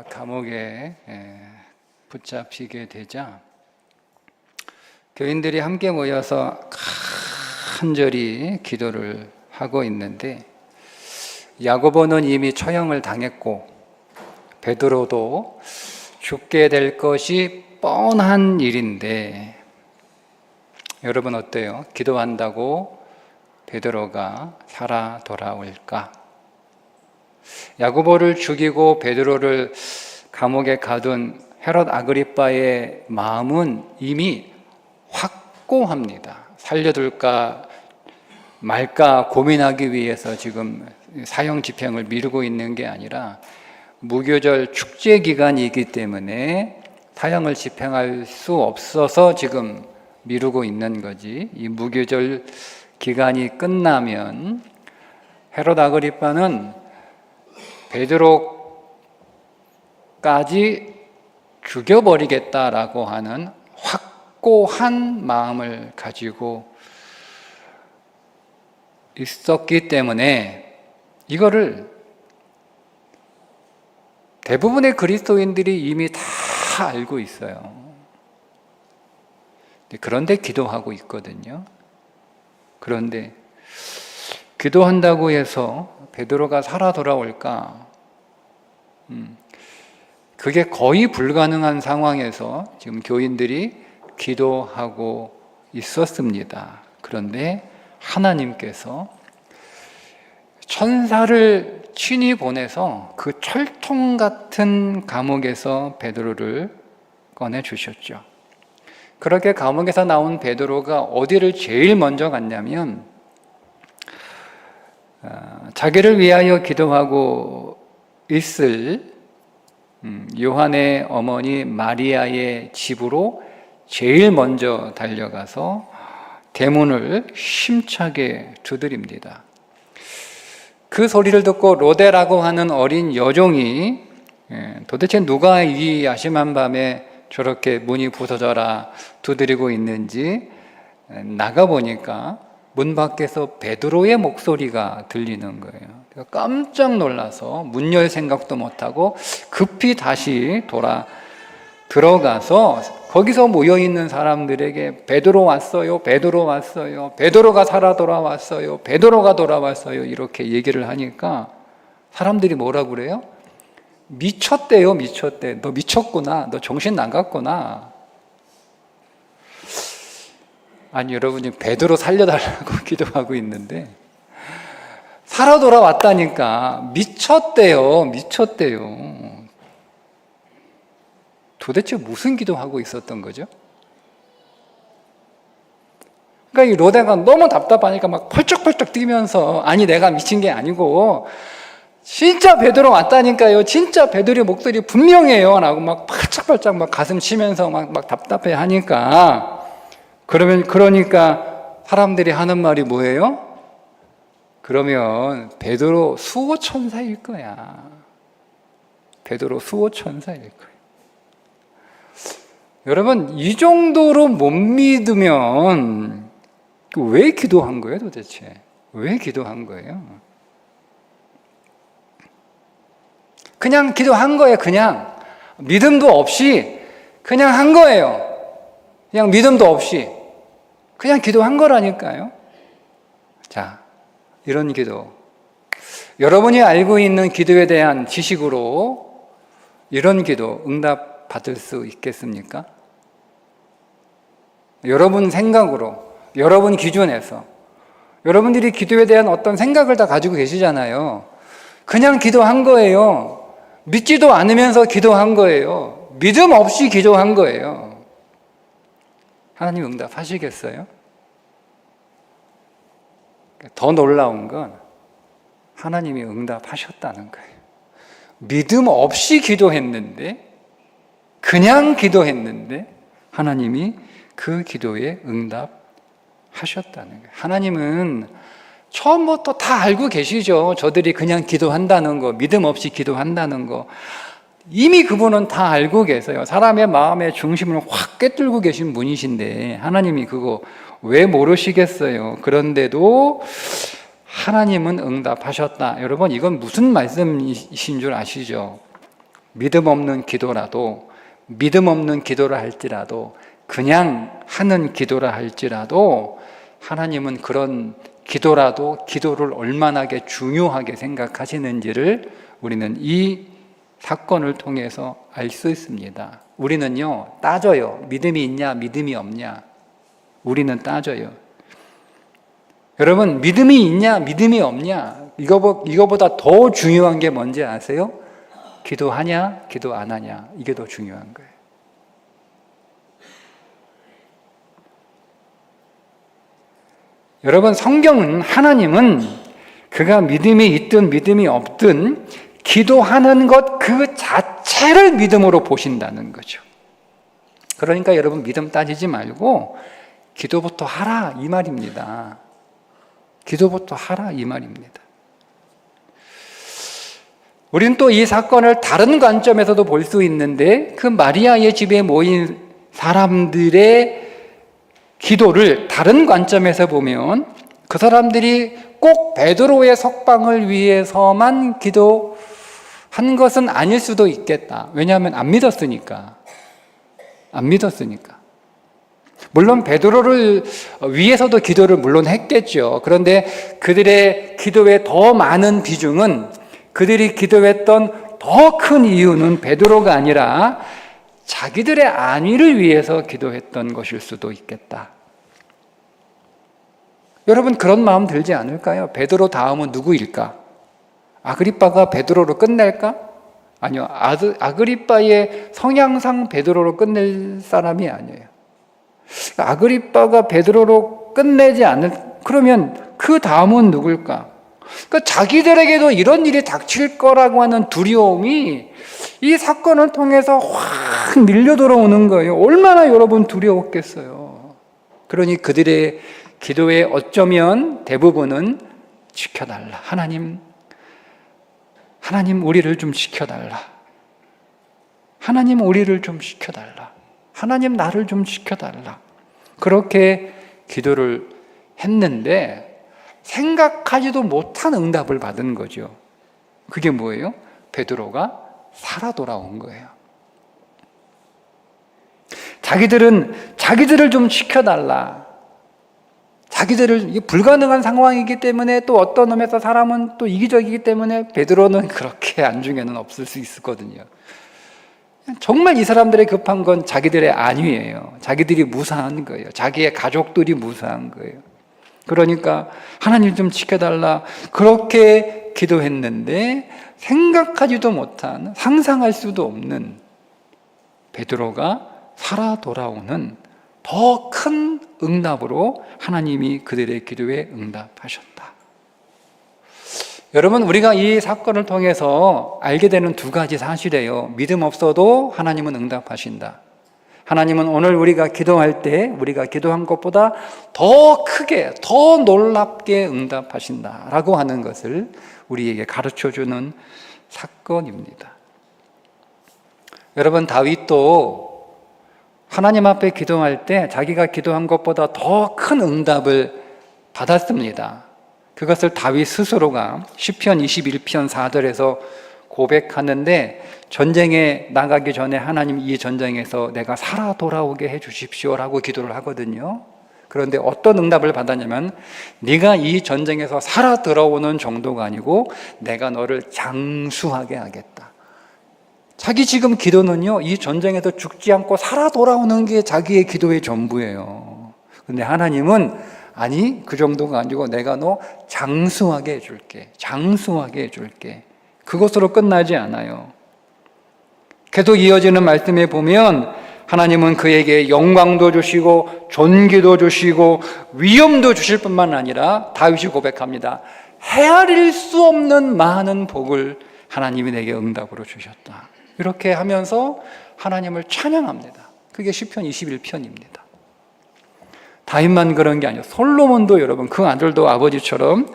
감옥에 붙잡히게 되자 교인들이 함께 모여서 간절히 기도를 하고 있는데, 야고보는 이미 처형을 당했고 베드로도 죽게 될 것이 뻔한 일인데, 여러분 어때요? 기도한다고 베드로가 살아 돌아올까? 야고보를 죽이고 베드로를 감옥에 가둔 헤롯 아그리빠의 마음은 이미 확고합니다. 살려둘까 말까 고민하기 위해서 지금 사형 집행을 미루고 있는 게 아니라 무교절 축제 기간이기 때문에 사형을 집행할 수 없어서 지금 미루고 있는 거지. 이 무교절 기간이 끝나면 헤롯 아그리빠는 베드로까지 죽여버리겠다라고 하는 확고한 마음을 가지고 있었기 때문에 이거를 대부분의 그리스도인들이 이미 다 알고 있어요. 그런데 기도하고 있거든요. 그런데 기도한다고 해서 베드로가 살아 돌아올까? 그게 거의 불가능한 상황에서 지금 교인들이 기도하고 있었습니다. 그런데 하나님께서 천사를 친히 보내서 그 철통 같은 감옥에서 베드로를 꺼내 주셨죠. 그렇게 감옥에서 나온 베드로가 어디를 제일 먼저 갔냐면 자기를 위하여 기도하고 있을 요한의 어머니 마리아의 집으로 제일 먼저 달려가서 대문을 힘차게 두드립니다. 그 소리를 듣고 로데라고 하는 어린 여종이 도대체 누가 이 야심한 밤에 저렇게 문이 부서져라 두드리고 있는지 나가보니까 문 밖에서 베드로의 목소리가 들리는 거예요. 깜짝 놀라서 문 열 생각도 못하고 급히 다시 들어가서 거기서 모여있는 사람들에게 베드로 왔어요, 베드로 왔어요, 베드로가 살아 돌아왔어요, 베드로가 돌아왔어요, 이렇게 얘기를 하니까 사람들이 뭐라고 그래요? 미쳤대요, 미쳤대. 너 미쳤구나, 너 정신 나갔구나. 아니, 여러분이 베드로 살려달라고 기도하고 있는데 살아 돌아왔다니까. 미쳤대요, 미쳤대요. 도대체 무슨 기도하고 있었던 거죠? 그러니까 이 로데가 너무 답답하니까 막 펄쩍펄쩍 뛰면서, 아니 내가 미친 게 아니고 진짜 베드로 왔다니까요, 진짜 베드로의 목소리 분명해요 라고 막 팔짝팔짝 막 가슴 치면서 막 답답해 하니까, 그러니까 사람들이 하는 말이 뭐예요? 그러면 베드로 수호천사일 거야. 베드로 수호천사일 거야. 여러분, 이 정도로 못 믿으면 왜 기도한 거예요 도대체? 왜 기도한 거예요? 그냥 기도한 거예요. 그냥 믿음도 없이 그냥 한 거예요. 그냥 믿음도 없이 그냥 기도한 거라니까요. 자, 이런 기도, 여러분이 알고 있는 기도에 대한 지식으로 이런 기도 응답 받을 수 있겠습니까? 여러분 생각으로, 여러분 기준에서 여러분들이 기도에 대한 어떤 생각을 다 가지고 계시잖아요. 그냥 기도한 거예요. 믿지도 않으면서 기도한 거예요. 믿음 없이 기도한 거예요. 하나님 응답하시겠어요? 더 놀라운 건 하나님이 응답하셨다는 거예요. 믿음 없이 기도했는데, 그냥 기도했는데 하나님이 그 기도에 응답하셨다는 거예요. 하나님은 처음부터 다 알고 계시죠. 저들이 그냥 기도한다는 거, 믿음 없이 기도한다는 거. 이미 그분은 다 알고 계세요. 사람의 마음의 중심을 확 꿰뚫고 계신 분이신데 하나님이 그거 왜 모르시겠어요? 그런데도 하나님은 응답하셨다. 여러분, 이건 무슨 말씀이신 줄 아시죠? 믿음 없는 기도라도, 믿음 없는 기도를 할지라도, 그냥 하는 기도라 할지라도 하나님은 그런 기도라도 기도를 얼마나 중요하게 생각하시는지를 우리는 이 사건을 통해서 알 수 있습니다. 우리는요, 따져요. 믿음이 있냐, 믿음이 없냐. 우리는 따져요. 여러분, 믿음이 있냐, 믿음이 없냐. 이거보다 더 중요한 게 뭔지 아세요? 기도하냐, 기도 안 하냐. 이게 더 중요한 거예요. 여러분, 성경은, 하나님은 그가 믿음이 있든 믿음이 없든 기도하는 것 그 자체를 믿음으로 보신다는 거죠. 그러니까 여러분, 믿음 따지지 말고 기도부터 하라 이 말입니다. 기도부터 하라 이 말입니다. 우리는 또 이 사건을 다른 관점에서도 볼 수 있는데, 그 마리아의 집에 모인 사람들의 기도를 다른 관점에서 보면 그 사람들이 꼭 베드로의 석방을 위해서만 기도한 것은 아닐 수도 있겠다. 왜냐하면 안 믿었으니까. 물론 베드로를 위해서도 기도를 물론 했겠죠. 그런데 그들의 기도의 더 많은 비중은, 그들이 기도했던 더 큰 이유는 베드로가 아니라 자기들의 안위를 위해서 기도했던 것일 수도 있겠다. 여러분, 그런 마음 들지 않을까요? 베드로 다음은 누구일까? 아그리빠가 베드로로 끝낼까? 아니요. 아그리빠의 성향상 베드로로 끝낼 사람이 아니에요. 아그리빠가 베드로로 끝내지 그러면 그 다음은 누굴까? 그러니까 자기들에게도 이런 일이 닥칠 거라고 하는 두려움이 이 사건을 통해서 확 밀려 들어오는 거예요. 얼마나 여러분 두려웠겠어요. 그러니 그들의 기도에 어쩌면 대부분은 지켜달라. 하나님 우리를 좀 지켜달라. 하나님 우리를 좀 지켜달라. 하나님 나를 좀 지켜달라. 그렇게 기도를 했는데 생각하지도 못한 응답을 받은 거죠. 그게 뭐예요? 베드로가 살아 돌아온 거예요. 자기들을 좀 지켜달라. 이게 불가능한 상황이기 때문에, 또 어떤 놈에서 사람은 또 이기적이기 때문에 베드로는 그렇게 안중에는 없을 수 있었거든요. 정말 이 사람들의 급한 건 자기들의 안위예요. 자기들이 무사한 거예요. 자기의 가족들이 무사한 거예요. 그러니까 하나님 좀 지켜달라 그렇게 기도했는데, 생각하지도 못한, 상상할 수도 없는 베드로가 살아 돌아오는 더 큰 응답으로 하나님이 그들의 기도에 응답하셨다. 여러분, 우리가 이 사건을 통해서 알게 되는 두 가지 사실이에요. 믿음 없어도 하나님은 응답하신다. 하나님은 오늘 우리가 기도할 때 우리가 기도한 것보다 더 크게, 더 놀랍게 응답하신다라고 하는 것을 우리에게 가르쳐주는 사건입니다. 여러분, 다윗도 하나님 앞에 기도할 때 자기가 기도한 것보다 더 큰 응답을 받았습니다. 그것을 다윗 스스로가 시편 21편 4절에서 고백하는데, 전쟁에 나가기 전에 하나님 이 전쟁에서 내가 살아 돌아오게 해 주십시오라고 기도를 하거든요. 그런데 어떤 응답을 받았냐면, 네가 이 전쟁에서 살아 돌아오는 정도가 아니고 내가 너를 장수하게 하겠다. 자기 지금 기도는요, 이 전쟁에서 죽지 않고 살아 돌아오는 게 자기의 기도의 전부예요. 근데 하나님은 아니, 그 정도가 아니고 내가 너 장수하게 해줄게. 장수하게 해줄게. 그것으로 끝나지 않아요. 계속 이어지는 말씀에 보면 하나님은 그에게 영광도 주시고 존귀도 주시고 위엄도 주실 뿐만 아니라 다윗이 고백합니다. 헤아릴 수 없는 많은 복을 하나님이 내게 응답으로 주셨다. 이렇게 하면서 하나님을 찬양합니다. 그게 시편 21편입니다. 다윗만 그런 게 아니에요. 솔로몬도 여러분, 그 아들도 아버지처럼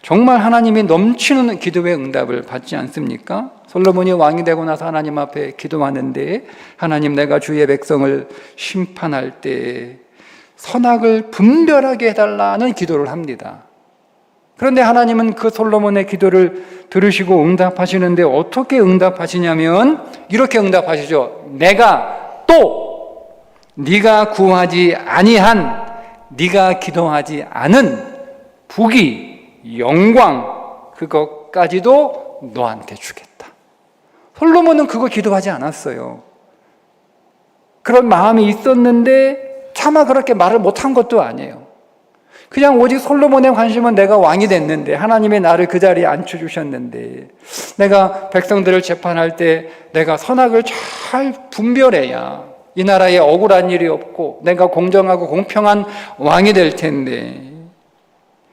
정말 하나님이 넘치는 기도의 응답을 받지 않습니까? 솔로몬이 왕이 되고 나서 하나님 앞에 기도하는데, 하나님 내가 주의 백성을 심판할 때 선악을 분별하게 해달라는 기도를 합니다. 그런데 하나님은 그 솔로몬의 기도를 들으시고 응답하시는데 어떻게 응답하시냐면 이렇게 응답하시죠. 내가 또 네가 구하지 아니한, 네가 기도하지 않은 부귀, 영광, 그것까지도 너한테 주겠다. 솔로몬은 그거 기도하지 않았어요. 그런 마음이 있었는데 차마 그렇게 말을 못한 것도 아니에요. 그냥 오직 솔로몬의 관심은 내가 왕이 됐는데, 하나님의 나를 그 자리에 앉혀주셨는데, 내가 백성들을 재판할 때 내가 선악을 잘 분별해야 이 나라에 억울한 일이 없고 내가 공정하고 공평한 왕이 될 텐데,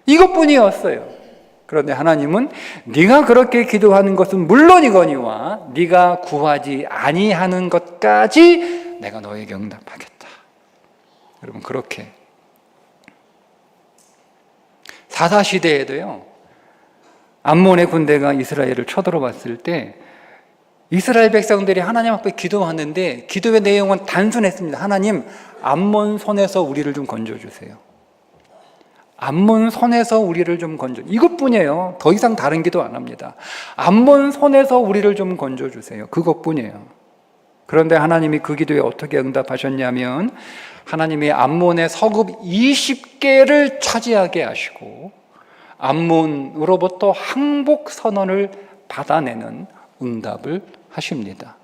이것뿐이었어요. 그런데 하나님은 네가 그렇게 기도하는 것은 물론이거니와 네가 구하지 아니하는 것까지 내가 너에게 응답하겠다. 여러분, 그렇게 사사시대에도요, 암몬의 군대가 이스라엘을 쳐들어왔을 때 이스라엘 백성들이 하나님 앞에 기도하는데 기도의 내용은 단순했습니다. 하나님, 암몬 손에서 우리를 좀 건져주세요. 암몬 손에서 우리를 좀 건져, 이것뿐이에요. 더 이상 다른 기도 안 합니다. 암몬 손에서 우리를 좀 건져주세요. 그것뿐이에요. 그런데 하나님이 그 기도에 어떻게 응답하셨냐면, 하나님이 암몬의 서급 20개를 차지하게 하시고 암몬으로부터 항복 선언을 받아내는 응답을 하십니다.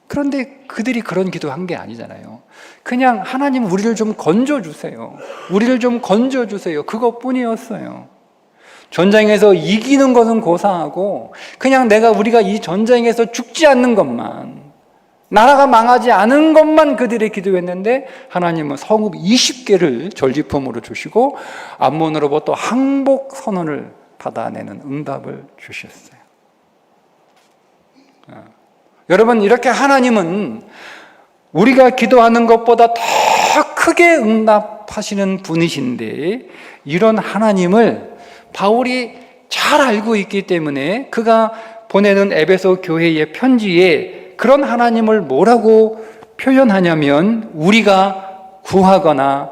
그런데 그들이 그런 기도한 게 아니잖아요. 그냥 하나님, 우리를 좀 건져주세요. 우리를 좀 건져주세요. 그것뿐이었어요. 전쟁에서 이기는 것은 고사하고 그냥 우리가 이 전쟁에서 죽지 않는 것만, 나라가 망하지 않은 것만 그들이 기도했는데, 하나님은 성읍 20개를 전리품으로 주시고 암몬으로부터 항복 선언을 받아내는 응답을 주셨어요. 여러분, 이렇게 하나님은 우리가 기도하는 것보다 더 크게 응답하시는 분이신데, 이런 하나님을 바울이 잘 알고 있기 때문에 그가 보내는 에베소 교회의 편지에 그런 하나님을 뭐라고 표현하냐면, 우리가 구하거나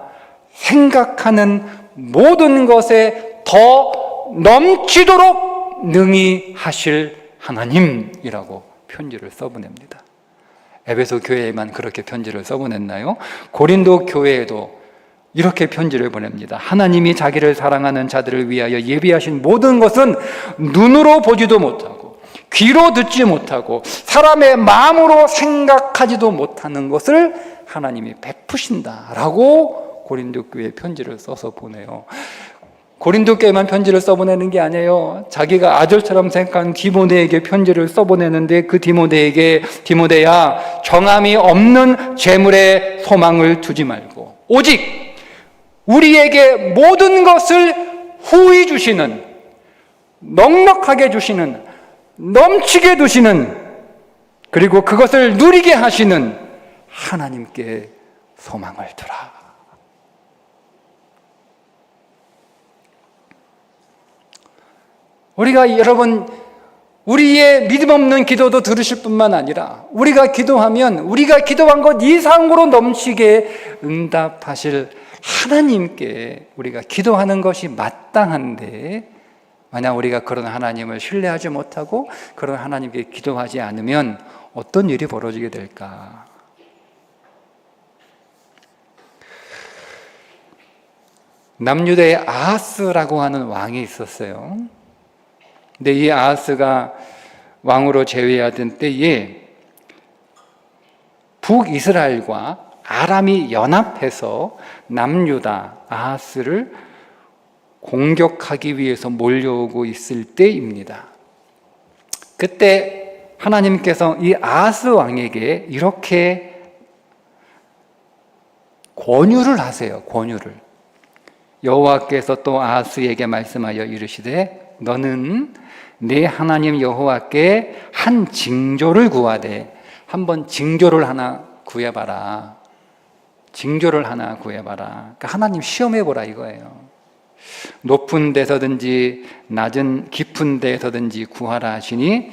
생각하는 모든 것에 더 넘치도록 능히 하실 하나님이라고 편지를 써보냅니다. 에베소 교회에만 그렇게 편지를 써보냈나요? 고린도 교회에도 이렇게 편지를 보냅니다. 하나님이 자기를 사랑하는 자들을 위하여 예비하신 모든 것은 눈으로 보지도 못하고 귀로 듣지 못하고 사람의 마음으로 생각하지도 못하는 것을 하나님이 베푸신다라고 고린도 교회에 편지를 써서 보내요. 고린도 교회만 편지를 써보내는 게 아니에요. 자기가 아들처럼 생각한 디모데에게 편지를 써보내는데, 그 디모데야, 정함이 없는 재물에 소망을 두지 말고 오직 우리에게 모든 것을 후히 주시는, 넉넉하게 주시는, 넘치게 두시는, 그리고 그것을 누리게 하시는 하나님께 소망을 두라. 우리가, 여러분, 우리의 믿음 없는 기도도 들으실 뿐만 아니라 우리가 기도하면 우리가 기도한 것 이상으로 넘치게 응답하실 하나님께 우리가 기도하는 것이 마땅한데, 만약 우리가 그런 하나님을 신뢰하지 못하고 그런 하나님께 기도하지 않으면 어떤 일이 벌어지게 될까? 남유다에 아하스라고 하는 왕이 있었어요. 근데 이 아하스가 왕으로 재위하던 때에 북이스라엘과 아람이 연합해서 남유다 아하스를 공격하기 위해서 몰려오고 있을 때입니다. 그때 하나님께서 이 아하스 왕에게 이렇게 권유를 하세요. 권유를. 여호와께서 또 아하스에게 말씀하여 이르시되, 너는 내 하나님 여호와께 한 징조를 구하되, 한번 징조를 하나 구해봐라. 징조를 하나 구해봐라. 그러니까 하나님 시험해보라 이거예요. 높은 데서든지 낮은 깊은 데서든지 구하라 하시니,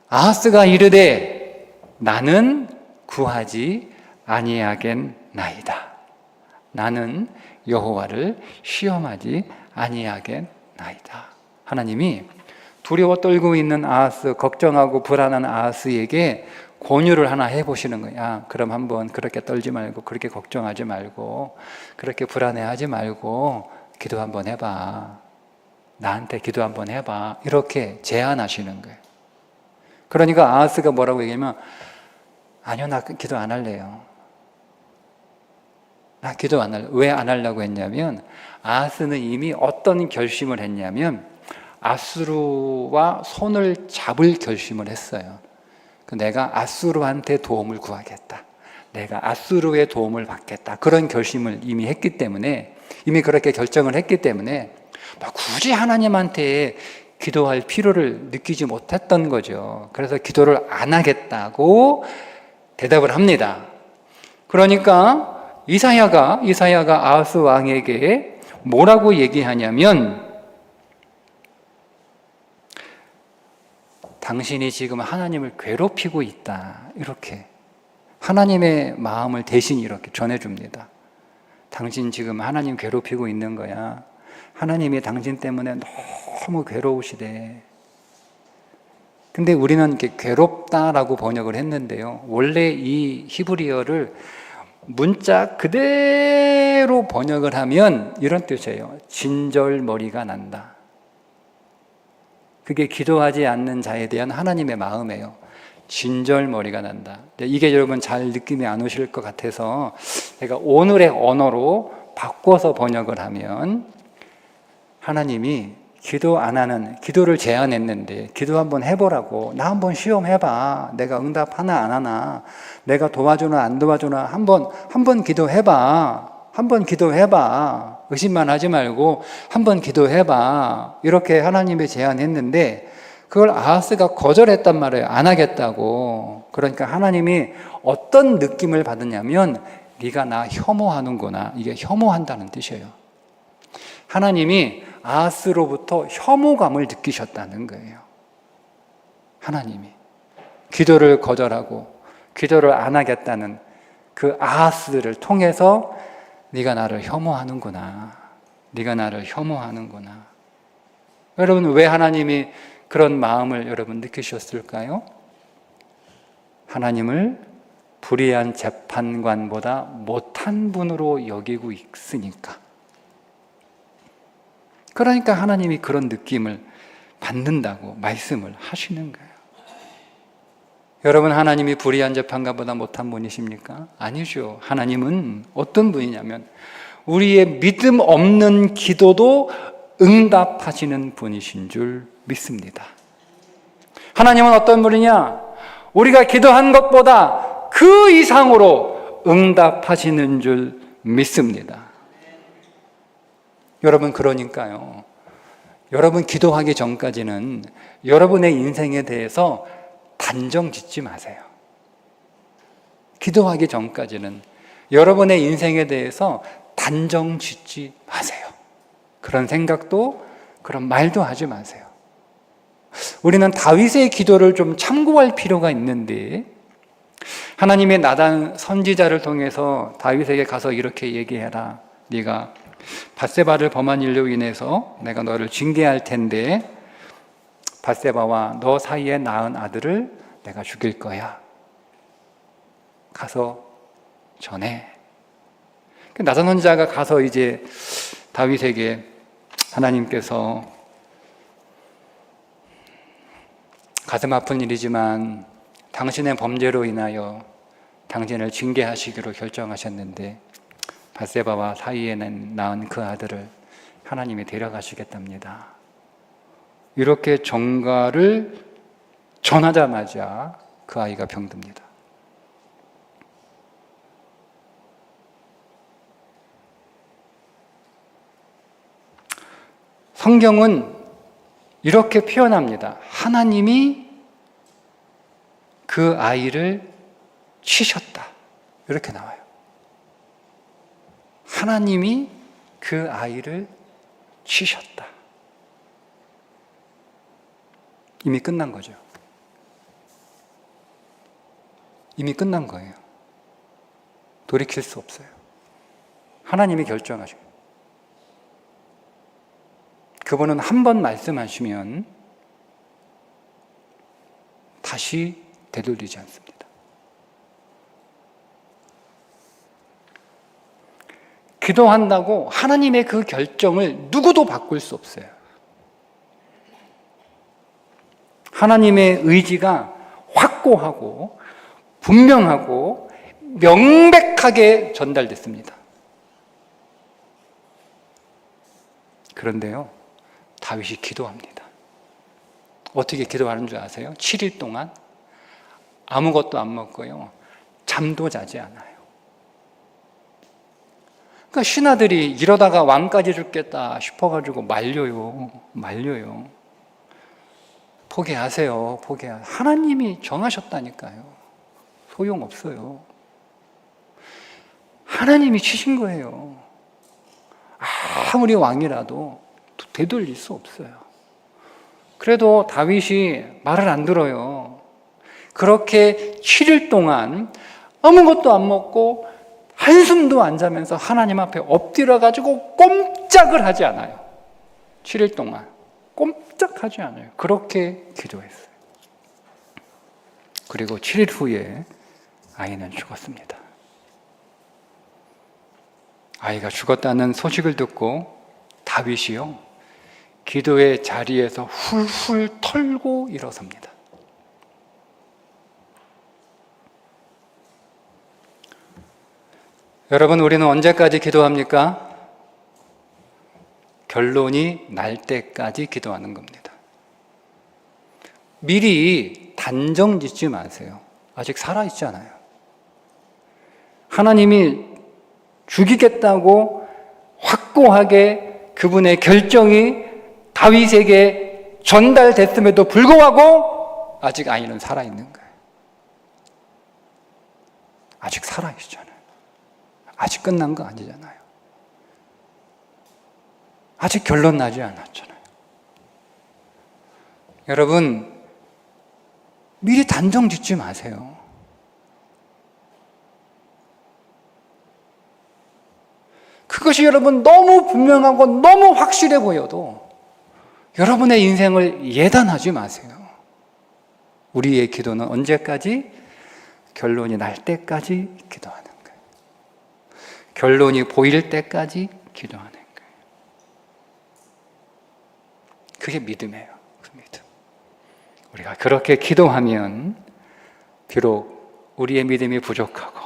아하스가 이르되 나는 구하지 아니하겠나이다. 나는 여호와를 시험하지 아니하겠나이다. 하나님이 두려워 떨고 있는 아하스, 걱정하고 불안한 아하스에게 권유를 하나 해보시는 거야. 그럼 한번 그렇게 떨지 말고, 그렇게 걱정하지 말고, 그렇게 불안해하지 말고 기도 한번 해봐. 나한테 기도 한번 해봐. 이렇게 제안하시는 거예요. 그러니까 아하스가 뭐라고 얘기하면, 아니요, 나 기도 안 할래요. 나 기도 안 할래. 왜 안 하려고 했냐면, 아하스는 이미 어떤 결심을 했냐면 아수르와 손을 잡을 결심을 했어요. 내가 아수르한테 도움을 구하겠다. 내가 아수르의 도움을 받겠다. 그런 결심을 이미 했기 때문에, 이미 그렇게 결정을 했기 때문에 굳이 하나님한테 기도할 필요를 느끼지 못했던 거죠. 그래서 기도를 안 하겠다고 대답을 합니다. 그러니까 이사야가 아하스 왕에게 뭐라고 얘기하냐면, 당신이 지금 하나님을 괴롭히고 있다. 이렇게 하나님의 마음을 대신 이렇게 전해줍니다. 당신 지금 하나님 괴롭히고 있는 거야. 하나님이 당신 때문에 너무 괴로우시대. 근데 우리는 이렇게 괴롭다라고 번역을 했는데요. 원래 이 히브리어를 문자 그대로 번역을 하면 이런 뜻이에요. 진절머리가 난다. 그게 기도하지 않는 자에 대한 하나님의 마음이에요. 진절머리가 난다. 이게 여러분 잘 느낌이 안 오실 것 같아서 제가 오늘의 언어로 바꿔서 번역을 하면, 하나님이 기도 안 하는, 기도를 제안했는데 기도 한번 해보라고, 나 한번 시험해봐. 내가 응답하나 안 하나, 내가 도와주나 안 도와주나 한번 기도해봐. 한번 기도해봐. 의심만 하지 말고 한번 기도해봐. 이렇게 하나님이 제안했는데 그걸 아하스가 거절했단 말이에요. 안 하겠다고. 그러니까 하나님이 어떤 느낌을 받았냐면, 네가 나 혐오하는구나. 이게 혐오한다는 뜻이에요. 하나님이 아하스로부터 혐오감을 느끼셨다는 거예요. 하나님이 기도를 거절하고 기도를 안 하겠다는 그 아하스를 통해서 네가 나를 혐오하는구나. 네가 나를 혐오하는구나. 여러분, 왜 하나님이 그런 마음을 여러분 느끼셨을까요? 하나님을 불의한 재판관보다 못한 분으로 여기고 있으니까. 그러니까 하나님이 그런 느낌을 받는다고 말씀을 하시는 거예요. 여러분, 하나님이 불의한 재판관보다 못한 분이십니까? 아니죠. 하나님은 어떤 분이냐면 우리의 믿음 없는 기도도 응답하시는 분이신 줄 믿습니다. 하나님은 어떤 분이냐? 우리가 기도한 것보다 그 이상으로 응답하시는 줄 믿습니다. 여러분, 그러니까요, 여러분 기도하기 전까지는 여러분의 인생에 대해서 단정 짓지 마세요. 기도하기 전까지는 여러분의 인생에 대해서 단정 짓지 마세요. 그런 생각도, 그런 말도 하지 마세요. 우리는 다윗의 기도를 좀 참고할 필요가 있는데, 하나님의 나단 선지자를 통해서 다윗에게 가서 이렇게 얘기해라. 네가 밧세바를 범한 일로 인해서 내가 너를 징계할 텐데 밧세바와 너 사이에 낳은 아들을 내가 죽일 거야. 가서 전해. 나단 선지자가 가서 이제 다윗에게 하나님께서 가슴 아픈 일이지만 당신의 범죄로 인하여 당신을 징계하시기로 결정하셨는데 밧세바와 사이에 낳은 그 아들을 하나님이 데려가시겠답니다. 이렇게 전가를 전하자마자 그 아이가 병듭니다. 성경은 이렇게 표현합니다. 하나님이 그 아이를 치셨다. 이렇게 나와요. 하나님이 그 아이를 치셨다. 이미 끝난 거죠. 이미 끝난 거예요. 돌이킬 수 없어요. 하나님이 결정하시고, 그분은 한 번 말씀하시면 다시 되돌리지 않습니다. 기도한다고 하나님의 그 결정을 누구도 바꿀 수 없어요. 하나님의 의지가 확고하고 분명하고 명백하게 전달됐습니다. 그런데요, 다윗이 기도합니다. 어떻게 기도하는 줄 아세요? 7일 동안 아무것도 안 먹고요, 잠도 자지 않아요. 그러니까 신하들이 이러다가 왕까지 죽겠다 싶어가지고 말려요. 포기하세요. 하나님이 정하셨다니까요. 소용없어요. 하나님이 치신 거예요. 아무리 왕이라도 되돌릴 수 없어요. 그래도 다윗이 말을 안 들어요. 그렇게 7일 동안 아무것도 안 먹고 한숨도 안 자면서 하나님 앞에 엎드려가지고 꼼짝을 하지 않아요. 7일 동안 꼼짝하지 않아요. 그렇게 기도했어요. 그리고 7일 후에 아이는 죽었습니다. 아이가 죽었다는 소식을 듣고 다윗이요, 기도의 자리에서 훌훌 털고 일어섭니다. 여러분, 우리는 언제까지 기도합니까? 결론이 날 때까지 기도하는 겁니다. 미리 단정 짓지 마세요. 아직 살아있잖아요. 하나님이 죽이겠다고 확고하게 그분의 결정이 다윗에게 전달됐음에도 불구하고 아직 아이는 살아있는 거예요. 아직 살아있잖아요. 아직 끝난 거 아니잖아요. 아직 결론 나지 않았잖아요. 여러분, 미리 단정 짓지 마세요. 그것이 여러분 너무 분명하고 너무 확실해 보여도 여러분의 인생을 예단하지 마세요. 우리의 기도는 언제까지? 결론이 날 때까지 기도하는 거예요. 결론이 보일 때까지 기도하는 거예요. 그게 믿음이에요. 그 믿음. 우리가 그렇게 기도하면 비록 우리의 믿음이 부족하고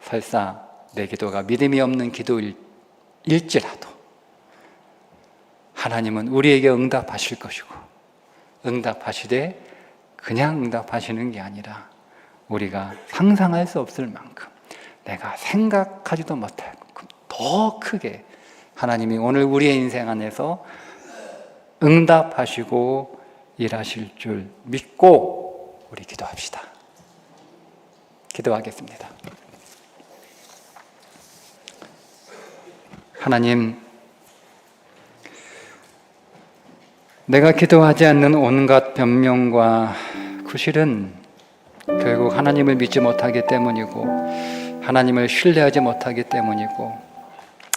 설사 내 기도가 믿음이 없는 기도일지라도 하나님은 우리에게 응답하실 것이고, 응답하시되 그냥 응답하시는 게 아니라 우리가 상상할 수 없을 만큼, 내가 생각하지도 못할 만큼 더 크게 하나님이 오늘 우리의 인생 안에서 응답하시고 일하실 줄 믿고 우리 기도합시다. 기도하겠습니다. 하나님, 내가 기도하지 않는 온갖 변명과 구실은 결국 하나님을 믿지 못하기 때문이고 하나님을 신뢰하지 못하기 때문이고,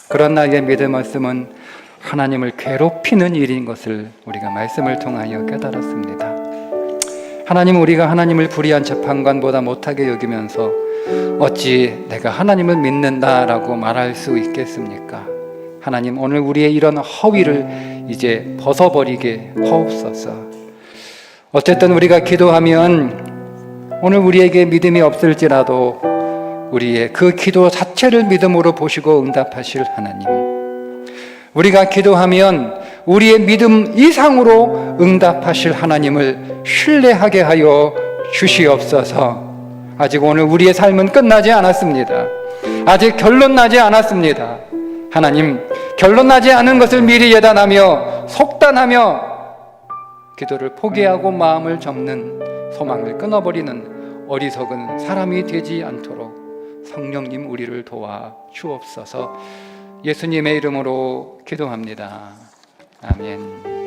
그런 나의 믿음 없음은 하나님을 괴롭히는 일인 것을 우리가 말씀을 통하여 깨달았습니다. 하나님, 우리가 하나님을 불의한 재판관보다 못하게 여기면서 어찌 내가 하나님을 믿는다라고 말할 수 있겠습니까? 하나님, 오늘 우리의 이런 허위를 이제 벗어버리게 하옵소서. 어쨌든 우리가 기도하면 오늘 우리에게 믿음이 없을지라도 우리의 그 기도 자체를 믿음으로 보시고 응답하실 하나님, 우리가 기도하면 우리의 믿음 이상으로 응답하실 하나님을 신뢰하게 하여 주시옵소서. 아직 오늘 우리의 삶은 끝나지 않았습니다. 아직 결론 나지 않았습니다. 하나님, 결론 나지 않은 것을 미리 예단하며 속단하며 기도를 포기하고 마음을 접는, 소망을 끊어버리는 어리석은 사람이 되지 않도록 성령님 우리를 도와 주옵소서. 예수님의 이름으로 기도합니다. 아멘.